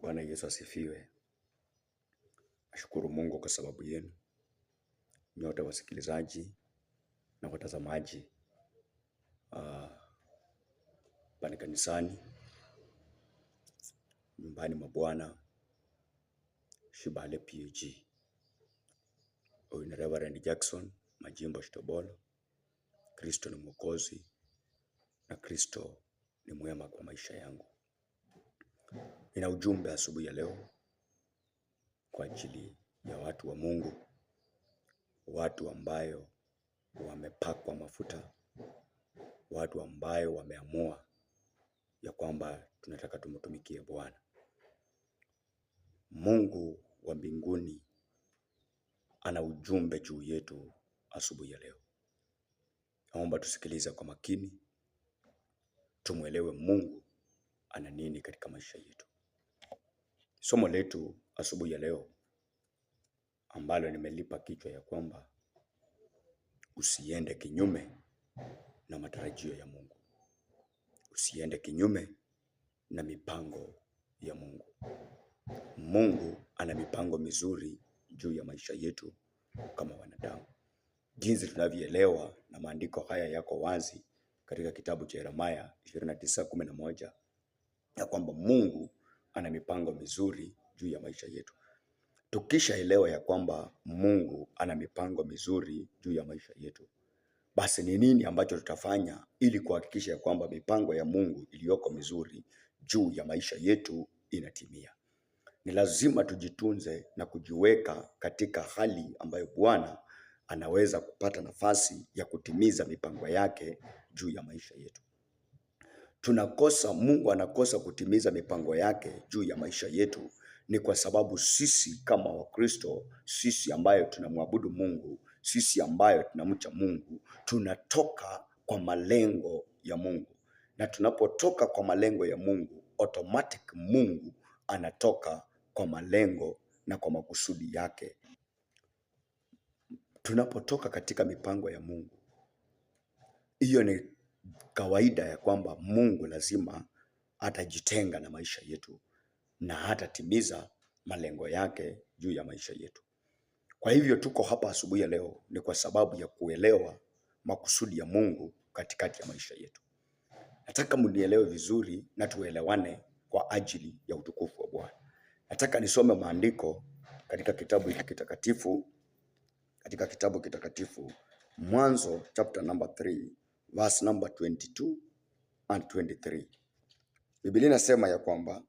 Bwana Yesu asifiwe. Nashukuru Mungu kwa sababu yenu nyote wasikilizaji na watazamaji pale kanisani, nyumbani mwa Bwana, Shibale PAG. Huyu ni Reverend Jackson Majimbo Shitobolo. Kristo ni Mwokozi na Kristo ni mwema kwa maisha yangu. Nina ujumbe asubuhi ya leo kwa ajili ya watu wa Mungu, watu ambayo wamepakwa mafuta, watu ambayo wameamua ya kwamba tunataka tumtumikie Bwana. Mungu wa mbinguni ana ujumbe juu yetu asubuhi ya leo. Naomba tusikilize kwa makini, tumuelewe Mungu ana nini katika maisha yetu. Somo letu asubuhi ya leo ambalo nimelipa kichwa ya kwamba usiende kinyume na matarajio ya Mungu. Usiende kinyume na mipango ya Mungu. Mungu ana mipango mizuri juu ya maisha yetu kama wanadamu. Jinsi tunavyoelewa na maandiko haya yako wazi katika kitabu cha Yeremia 29:11 ya kwamba Mungu ana mipango mizuri juu ya maisha yetu. Tukishaelewa ya kwamba Mungu ana mipango mizuri juu ya maisha yetu, basi ni nini ambacho tutafanya ili kuhakikisha ya kwamba mipango ya Mungu iliyoko mizuri juu ya maisha yetu inatimia? Ni lazima tujitunze na kujiweka katika hali ambayo Bwana anaweza kupata nafasi ya kutimiza mipango yake juu ya maisha yetu. Mungu anakosa kutimiza mipango yake juu ya maisha yetu ni kwa sababu sisi kama Wakristo, sisi ambayo tunamwabudu Mungu, sisi ambayo tunamcha Mungu, tunatoka kwa malengo ya Mungu. Na tunapotoka kwa malengo ya Mungu, automatic Mungu anatoka kwa malengo na kwa makusudi yake. Tunapotoka katika mipango ya Mungu, hiyo ni kawaida ya kwamba Mungu lazima atajitenga na maisha yetu na hatatimiza malengo yake juu ya maisha yetu. Kwa hivyo tuko hapa asubuhi ya leo ni kwa sababu ya kuelewa makusudi ya Mungu katikati ya maisha yetu. Nataka mnielewe vizuri na tuelewane kwa ajili ya utukufu wa Bwana. Nataka nisome maandiko katika kitabu kitakatifu, Mwanzo chapter number 3 verse number 22 and 23. Biblia inasema ya kwamba